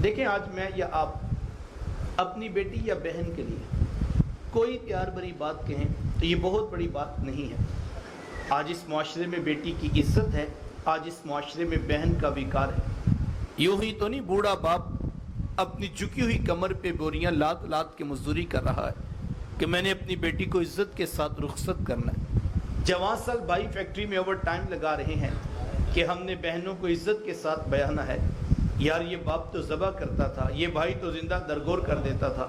دیکھیں آج میں یا آپ اپنی بیٹی یا بہن کے لیے کوئی پیار بھری بات کہیں تو یہ بہت بڑی بات نہیں ہے۔ آج اس معاشرے میں بیٹی کی عزت ہے، آج اس معاشرے میں بہن کا وقار ہے۔ یوں ہی تو نہیں بوڑھا باپ اپنی جھکی ہوئی کمر پہ بوریاں لاد لاد کے مزدوری کر رہا ہے کہ میں نے اپنی بیٹی کو عزت کے ساتھ رخصت کرنا ہے۔ جوان سال بھائی فیکٹری میں اوور ٹائم لگا رہے ہیں کہ ہم نے بہنوں کو عزت کے ساتھ بیانا ہے۔ یار یہ باپ تو ذبح کرتا تھا، یہ بھائی تو زندہ درگور کر دیتا تھا۔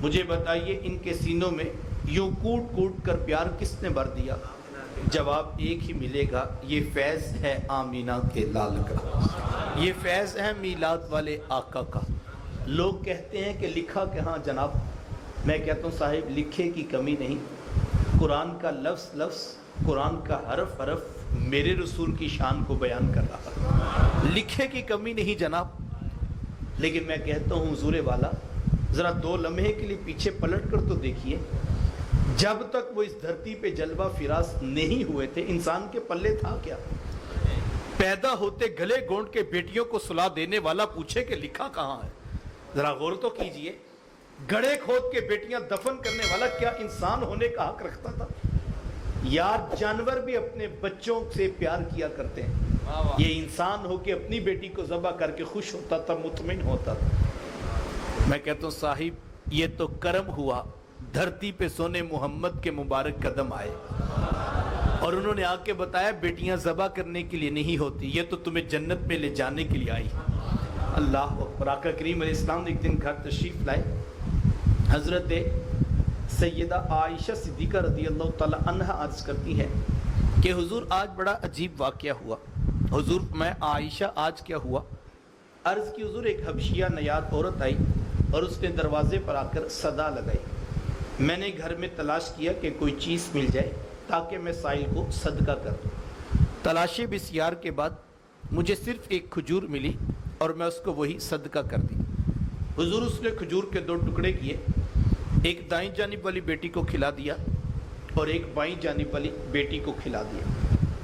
مجھے بتائیے ان کے سینوں میں یوں کوٹ کوٹ کر پیار کس نے بھر دیا؟ جواب ایک ہی ملے گا، یہ فیض ہے آمینہ کے لال کا، یہ فیض ہے میلاد والے آقا کا۔ لوگ کہتے ہیں کہ لکھا کہاں جناب، میں کہتا ہوں صاحب لکھے کی کمی نہیں، قرآن کا لفظ لفظ، قرآن کا حرف حرف میرے رسول کی شان کو بیان کر رہا ہے۔ لکھے کی کمی نہیں جناب، لیکن میں کہتا ہوں حضور والا ذرا 2 لمحے کے لیے پیچھے پلٹ کر تو دیکھیے، جب تک وہ اس دھرتی پہ جلوہ فراز نہیں ہوئے تھے انسان کے پلے تھا کیا؟ پیدا ہوتے گلے گونڈ کے بیٹیوں کو سلا دینے والا پوچھے کہ لکھا کہاں ہے؟ ذرا غور تو کیجئے، گڑھے کھود کے بیٹیاں دفن کرنے والا کیا انسان ہونے کا حق رکھتا تھا؟ یار جانور بھی اپنے بچوں سے پیار کیا کرتے ہیں، یہ انسان ہو کے اپنی بیٹی کو ذبح کر کے خوش ہوتا تھا، مطمئن ہوتا تھا۔ میں کہتا ہوں صاحب یہ تو کرم ہوا، دھرتی پہ سونے محمد کے مبارک قدم آئے اور انہوں نے آ کے بتایا بیٹیاں ذبح کرنے کے لیے نہیں ہوتی، یہ تو تمہیں جنت میں لے جانے کے لیے آئی۔ اللہ اکبر۔ آقا کریم علیہ السلام نے ایک دن گھر تشریف لائے، حضرت سیدہ عائشہ صدیقہ رضی اللہ تعالی عنہ عرض کرتی ہے کہ حضور آج بڑا عجیب واقعہ ہوا۔ حضور میں عائشہ آج کیا ہوا؟ عرض کی حضور ایک حبشیہ نیاد عورت آئی اور اس نے دروازے پر آ کر صدا لگائی۔ میں نے گھر میں تلاش کیا کہ کوئی چیز مل جائے تاکہ میں سائل کو صدقہ کر دوں۔ تلاشی بسیار کے بعد مجھے صرف ایک کھجور ملی اور میں اس کو وہی صدقہ کر دی۔ حضور اس نے کھجور کے 2 ٹکڑے کیے، ایک دائیں جانب والی بیٹی کو کھلا دیا اور ایک بائیں جانب والی بیٹی کو کھلا دیا۔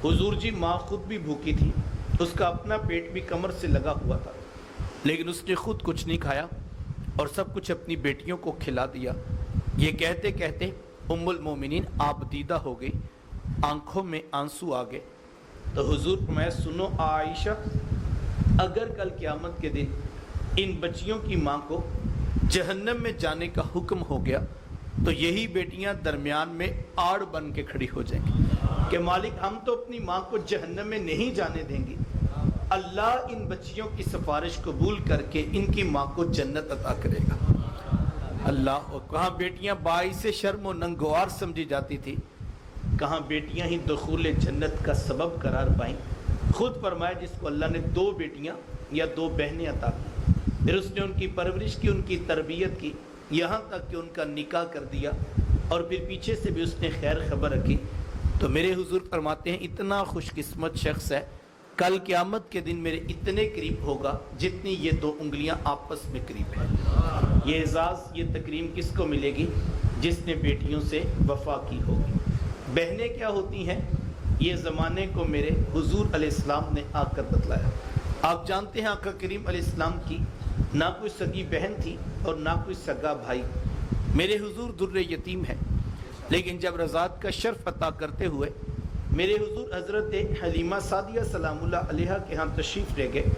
حضور جی ماں خود بھی بھوکی تھی، اس کا اپنا پیٹ بھی کمر سے لگا ہوا تھا، لیکن اس نے خود کچھ نہیں کھایا اور سب کچھ اپنی بیٹیوں کو کھلا دیا۔ یہ کہتے کہتے ام المومنین آبدیدہ ہو گئی، آنکھوں میں آنسو آ گئے۔ تو حضور فرمایا سنو عائشہ، اگر کل قیامت کے دن ان بچیوں کی ماں کو جہنم میں جانے کا حکم ہو گیا تو یہی بیٹیاں درمیان میں آڑ بن کے کھڑی ہو جائیں گی کہ مالک ہم تو اپنی ماں کو جہنم میں نہیں جانے دیں گے، اللہ ان بچیوں کی سفارش قبول کر کے ان کی ماں کو جنت عطا کرے گا۔ اللہ، کہاں بیٹیاں باعث شرم و ننگوار سمجھی جاتی تھی، کہاں بیٹیاں ہی دخول جنت کا سبب قرار پائیں۔ خود فرمایا جس کو اللہ نے 2 بیٹیاں یا 2 بہنیں عطا کی، پھر اس نے ان کی پرورش کی، ان کی تربیت کی، یہاں تک کہ ان کا نکاح کر دیا اور پھر پیچھے سے بھی اس نے خیر خبر رکھی، تو میرے حضور فرماتے ہیں اتنا خوش قسمت شخص ہے کل قیامت کے دن میرے اتنے قریب ہوگا جتنی یہ 2 انگلیاں آپس میں قریب ہیں۔ یہ اعزاز، یہ تکریم کس کو ملے گی؟ جس نے بیٹیوں سے وفا کی ہوگی۔ بہنیں کیا ہوتی ہیں یہ زمانے کو میرے حضور علیہ السلام نے آ کر بتلایا۔ آپ جانتے ہیں آقا کریم علیہ السلام کی نہ کوئی سگی بہن تھی اور نہ کوئی سگا بھائی۔ میرے حضور در یتیم ہے، لیکن جب رضاعت کا شرف عطا کرتے ہوئے میرے حضور حضرت حلیمہ سعدیہ سلام اللہ علیہا کے ہاں تشریف لے گئے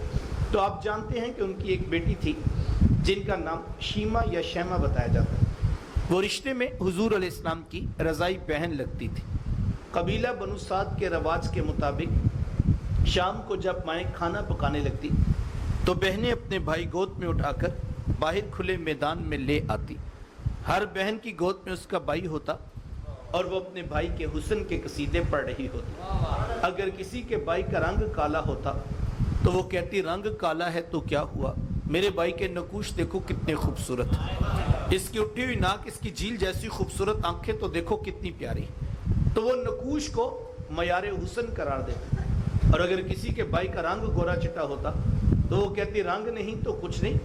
تو آپ جانتے ہیں کہ ان کی ایک بیٹی تھی جن کا نام شیمہ یا شیمہ بتایا جاتا ہے۔ وہ رشتے میں حضور علیہ السلام کی رضائی بہن لگتی تھی۔ قبیلہ بنو سعد کے رواج کے مطابق شام کو جب مائیں کھانا پکانے لگتی تو بہنیں اپنے بھائی گود میں اٹھا کر باہر کھلے میدان میں لے آتی۔ ہر بہن کی گود میں اس کا بھائی ہوتا اور وہ اپنے بھائی کے حسن کے قصیدے پڑھ رہی ہوتی۔ اگر کسی کے بھائی کا رنگ کالا ہوتا تو وہ کہتی رنگ کالا ہے تو کیا ہوا، میرے بھائی کے نقوش دیکھو کتنے خوبصورت، اس کی اٹھی ہوئی ناک، اس کی جھیل جیسی خوبصورت آنکھیں تو دیکھو کتنی پیاری۔ تو وہ نقوش کو معیار حسن قرار دیتے۔ اور اگر کسی کے بھائی کا رنگ گورا چٹا ہوتا تو وہ کہتی رنگ نہیں تو کچھ نہیں،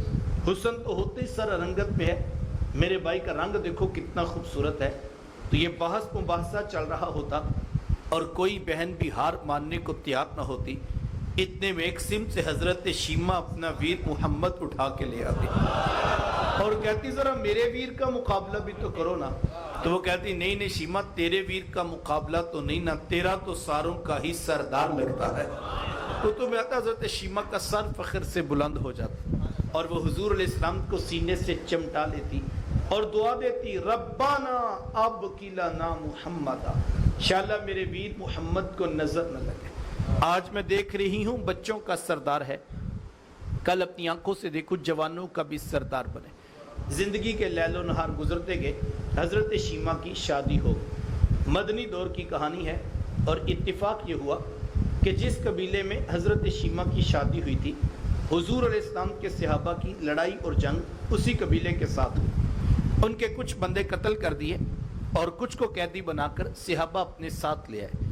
حسن تو ہوتے ہی سر رنگت میں ہے، میرے بھائی کا رنگ دیکھو کتنا خوبصورت ہے۔ تو یہ بحث مباحثہ چل رہا ہوتا اور کوئی بہن بھی ہار ماننے کو تیار نہ ہوتی اتنے میں ایک سمت سے حضرت شیمہ اپنا ویر محمد اٹھا کے لے آتی اور کہتی ذرا میرے ویر کا مقابلہ بھی تو کرو نا. تو وہ کہتی نہیں نہیں شیمہ تیرے ویر کا مقابلہ تو نہیں نا, تیرا تو ساروں کا ہی سردار لگتا ہے. تو میں آتا حضرت شیمہ کا سر فخر سے بلند ہو جاتا اور وہ حضور علیہ السلام کو سینے سے چمٹا لیتی اور دعا دیتی ربنا اب کلنا محمد, انشاءاللہ میرے ویر محمد کو نظر نہ لگے. آج میں دیکھ رہی ہوں بچوں کا سردار ہے, کل اپنی آنکھوں سے دیکھو جوانوں کا بھی سردار بنے. زندگی کے لیل و نہار گزرتے گئے, حضرت شیمہ کی شادی ہو. مدنی دور کی کہانی ہے اور اتفاق یہ ہوا کہ جس قبیلے میں حضرت شیمہ کی شادی ہوئی تھی, حضور علیہ السلام کے صحابہ کی لڑائی اور جنگ اسی قبیلے کے ساتھ ہوئی. ان کے کچھ بندے قتل کر دیے اور کچھ کو قیدی بنا کر صحابہ اپنے ساتھ لے آئے.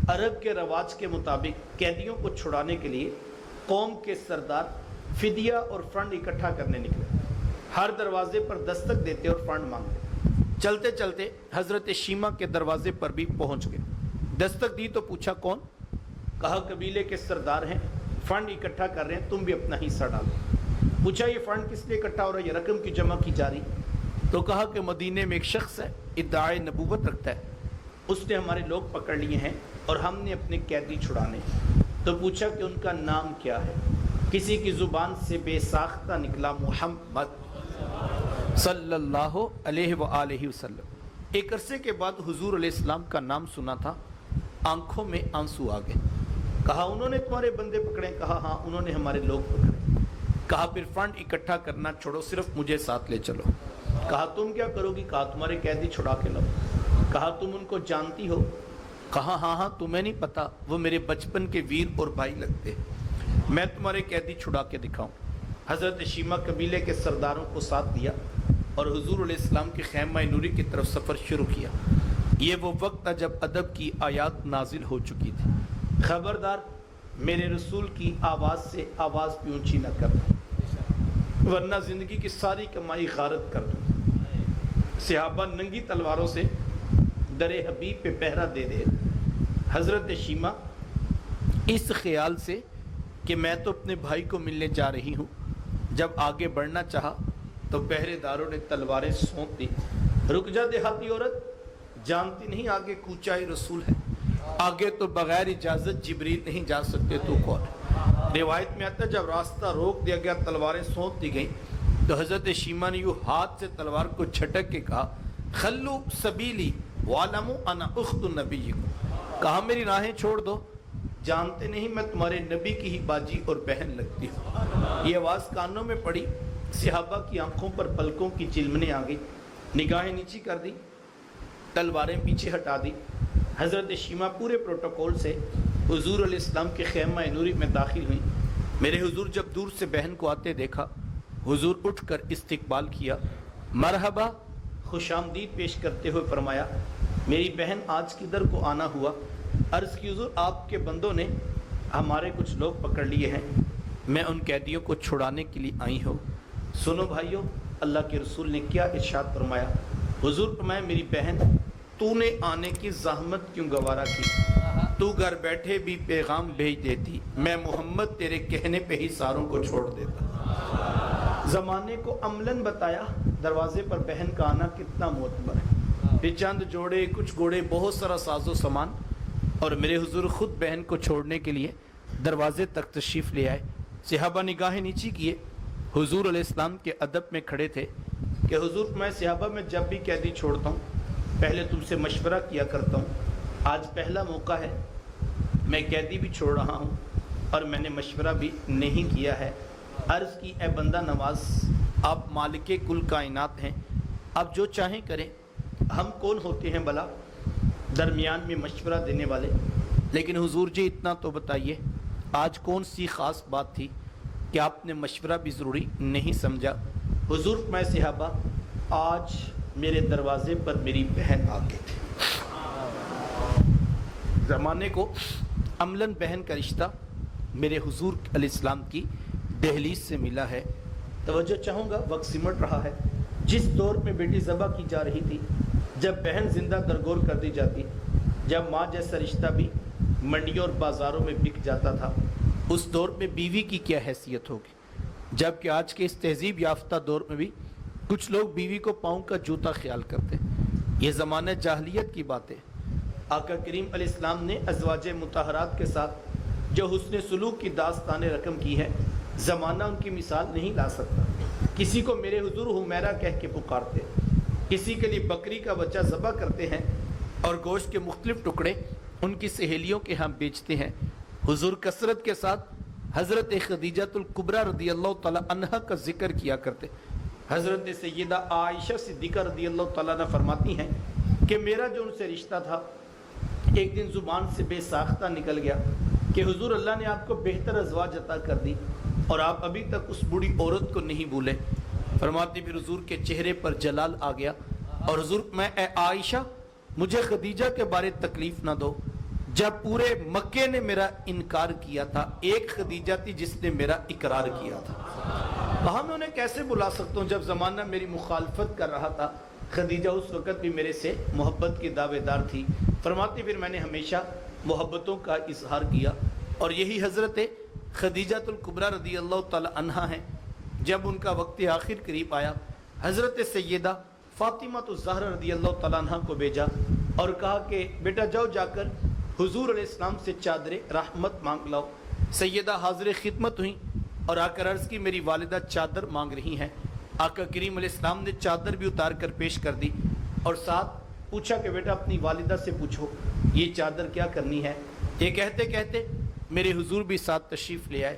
عرب کے رواج کے مطابق قیدیوں کو چھڑانے کے لیے قوم کے سردار فدیہ اور فنڈ اکٹھا کرنے نکلے. ہر دروازے پر دستک دیتے اور فنڈ مانگتے. چلتے چلتے حضرت شیمہ کے دروازے پر بھی پہنچ گئے. دستک دی تو پوچھا کون؟ کہا قبیلے کے سردار ہیں, فنڈ اکٹھا کر رہے ہیں, تم بھی اپنا حصہ ڈالو. پوچھا یہ فنڈ کس لیے اکٹھا ہو رہا ہے, یہ رقم کی جمع کی جا رہی؟ تو کہا کہ مدینے میں ایک شخص ہے, ادعائے نبوت رکھتا ہے, اس نے ہمارے لوگ پکڑ لیے ہیں اور ہم نے اپنے قیدی چھڑانے. تو پوچھا کہ ان کا نام کیا ہے؟ کسی کی زبان سے بے ساختہ نکلا محمد صلی اللہ علیہ وآلہ وسلم. ایک عرصے کے بعد حضور علیہ السلام کا نام سنا تھا, آنکھوں میں آنسو آ گئے. کہا انہوں نے تمہارے بندے پکڑے؟ کہا ہاں انہوں نے ہمارے لوگ پکڑے. کہا پھر فنڈ اکٹھا کرنا چھوڑو, صرف مجھے ساتھ لے چلو. کہا تم کیا کرو گی؟ کہا تمہارے قیدی چھڑا کے لاؤ. کہا تم ان کو جانتی ہو؟ کہا ہاں ہاں, تمہیں نہیں پتا, وہ میرے بچپن کے ویر اور بھائی لگتے, میں تمہارے قیدی چھڑا کے دکھاؤں. حضرت شیمہ قبیلے کے سرداروں کو ساتھ دیا اور حضور علیہ السلام کے خیمہ نوری کی طرف سفر شروع کیا. یہ وہ وقت تھا جب ادب کی آیات نازل ہو چکی تھی. خبردار میرے رسول کی آواز سے آواز بھی اونچی نہ کرنا ورنہ زندگی کی ساری کمائی غارت کر دوں. صحابہ ننگی تلواروں سے در حبیب پہ پہرا دے دے. حضرت شیمہ اس خیال سے کہ میں تو اپنے بھائی کو ملنے جا رہی ہوں, جب آگے بڑھنا چاہا تو پہرے داروں نے تلواریں سونپ دی. رک جا دیہاتی عورت, جانتی نہیں آگے کوچائی رسول ہے, آگے تو بغیر اجازت جبریل نہیں جا سکتے, تو کون؟ روایت میں آتا ہے جب راستہ روک دیا گیا, تلواریں سونپ دی گئیں, تو حضرت شیمہ نے یوں ہاتھ سے تلوار کو جھٹک کے کہا خلو سبیلی وعلموا انا اخت نبیکم. کہا میری راہیں چھوڑ دو, جانتے نہیں میں تمہارے نبی کی ہی باجی اور بہن لگتی ہوں. یہ آواز کانوں میں پڑی, صحابہ کی آنکھوں پر پلکوں کی چلمنے آ گئی, نگاہیں نیچی کر دی, تلواریں پیچھے ہٹا دی. حضرت شیمہ پورے پروٹوکول سے حضور علیہ السلام کے خیمہ نوری میں داخل ہوئی. میرے حضور جب دور سے بہن کو آتے دیکھا, حضور اٹھ کر استقبال کیا, مرحبا خوش آمدید پیش کرتے ہوئے فرمایا میری بہن آج کدھر کو آنا ہوا؟ عرض کی حضور آپ کے بندوں نے ہمارے کچھ لوگ پکڑ لیے ہیں, میں ان قیدیوں کو چھڑانے کے لیے آئی ہوں. سنو بھائیو, اللہ کے رسول نے کیا ارشاد فرمایا. حضور فرمایا میری بہن تو نے آنے کی زحمت کیوں گوارا کی, تو گھر بیٹھے بھی پیغام بھیج دیتی, میں محمد تیرے کہنے پہ ہی ساروں کو چھوڑ دیتا. زمانے کو عملاً بتایا دروازے پر بہن کا آنا کتنا معتبر ہے. پھر چند جوڑے, کچھ گھوڑے, بہت سارا ساز و سامان, اور میرے حضور خود بہن کو چھوڑنے کے لیے دروازے تک تشریف لے آئے. صحابہ نگاہیں نیچی کیے, حضور علیہ السلام کے ادب میں کھڑے تھے کہ حضور میں صحابہ میں جب بھی قیدی چھوڑتا ہوں پہلے تم سے مشورہ کیا کرتا ہوں, آج پہلا موقع ہے, میں قیدی بھی چھوڑ رہا ہوں اور میں نے مشورہ بھی نہیں کیا ہے. عرض کی اے بندہ نواز, آپ مالک کل کائنات ہیں, آپ جو چاہیں کریں, ہم کون ہوتے ہیں بھلا درمیان میں مشورہ دینے والے. لیکن حضور جی اتنا تو بتائیے, آج کون سی خاص بات تھی کہ آپ نے مشورہ بھی ضروری نہیں سمجھا؟ حضور میں صحابہ آج میرے دروازے پر میری بہن آ گئی تھی. زمانے کو عملاً بہن کا رشتہ میرے حضور علیہ السلام کی دہلیز سے ملا ہے. توجہ چاہوں گا, وقت سمٹ رہا ہے. جس دور میں بیٹی ذبح کی جا رہی تھی, جب بہن زندہ درگور کر دی جاتی, جب ماں جیسا رشتہ بھی منڈیوں اور بازاروں میں بک جاتا تھا, اس دور میں بیوی کی کیا حیثیت ہوگی، جبکہ آج کے اس تہذیب یافتہ دور میں بھی کچھ لوگ بیوی کو پاؤں کا جوتا خیال کرتے ہیں۔ یہ زمانہ جاہلیت کی بات ہے۔ آقا کریم علیہ السلام نے ازواج مطہرات کے ساتھ جو حسن سلوک کی داستان رقم کی ہے، زمانہ ان کی مثال نہیں لا سکتا۔ کسی کو میرے حضور حمیرہ کہہ کے پکارتے، کسی کے لیے بکری کا بچہ ذبح کرتے ہیں اور گوشت کے مختلف ٹکڑے ان کی سہیلیوں کے ہاں بیچتے ہیں۔ حضور کثرت کے ساتھ حضرت خدیجہ الکبریٰ رضی اللہ تعالیٰ عنہا کا ذکر کیا کرتے۔ حضرت سیدہ عائشہ صدیقہ رضی اللہ تعالیٰ عنہ فرماتی ہیں کہ میرا جو ان سے رشتہ تھا ایک دن زبان سے بے ساختہ نکل گیا کہ حضور اللہ نے آپ کو بہتر ازواج عطا کر دی اور آپ ابھی تک اس بوڑھی عورت کو نہیں بھولے۔ فرماتی پھر حضور کے چہرے پر جلال آ گیا اور حضور میں اے عائشہ مجھے خدیجہ کے بارے تکلیف نہ دو، جب پورے مکے نے میرا انکار کیا تھا ایک خدیجہ تھی جس نے میرا اقرار کیا تھا۔ کہا میں انہیں کیسے بلا سکتا ہوں جب زمانہ میری مخالفت کر رہا تھا، خدیجہ اس وقت بھی میرے سے محبت کی دعوے دار تھی۔ فرماتی پھر میں نے ہمیشہ محبتوں کا اظہار کیا اور یہی حضرت خدیجہ الکبریٰ رضی اللہ تعالی عنہا ہیں۔ جب ان کا وقت آخر قریب آیا، حضرت سیدہ فاطمہ الزہرا رضی اللہ تعالیٰ عنہا کو بھیجا اور کہا کہ بیٹا جاؤ جا کر حضور علیہ السلام سے چادر رحمت مانگ لاؤ۔ سیدہ حاضر خدمت ہوئیں اور آ کر عرض کی میری والدہ چادر مانگ رہی ہیں۔ آقا کریم علیہ السلام نے چادر بھی اتار کر پیش کر دی اور ساتھ پوچھا کہ بیٹا اپنی والدہ سے پوچھو یہ چادر کیا کرنی ہے۔ یہ کہتے کہتے میرے حضور بھی ساتھ تشریف لے آئے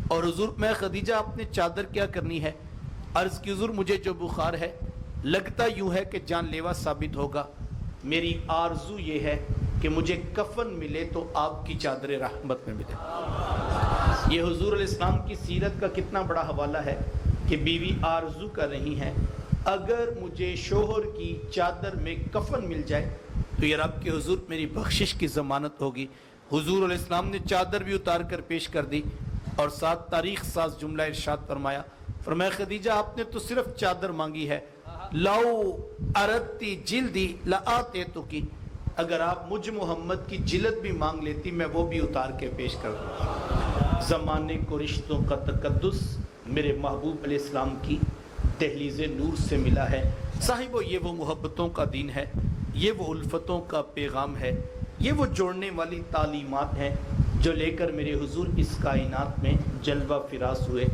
اور حضور میں خدیجہ اپنے چادر کیا کرنی ہے؟ عرض کی حضور مجھے جو بخار ہے لگتا یوں ہے کہ جان لیوا ثابت ہوگا، میری آرزو یہ ہے کہ مجھے کفن ملے تو آپ کی چادر رحمت میں ملے۔ یہ حضور علیہ السلام کی سیرت کا کتنا بڑا حوالہ ہے کہ بیوی آرزو کر رہی ہیں اگر مجھے شوہر کی چادر میں کفن مل جائے تو یہ رب کے حضور میری بخشش کی ضمانت ہوگی۔ حضور علیہ السلام نے چادر بھی اتار کر پیش کر دی اور ساتھ تاریخ ساز جملہ ارشاد فرمایا، فرمایا خدیجہ آپ نے تو صرف چادر مانگی ہے، لو اردتی جلدی لآتے تو کی، اگر آپ مجھ محمد کی جلد بھی مانگ لیتی میں وہ بھی اتار کے پیش کر دوں۔ زمانے کو رشتوں کا تقدس میرے محبوب علیہ السلام کی دہلیز نور سے ملا ہے۔ صاحبو یہ وہ محبتوں کا دین ہے، یہ وہ الفتوں کا پیغام ہے، یہ وہ جوڑنے والی تعلیمات ہیں جو لے کر میرے حضور اس کائنات میں جلوہ فراز ہوئے۔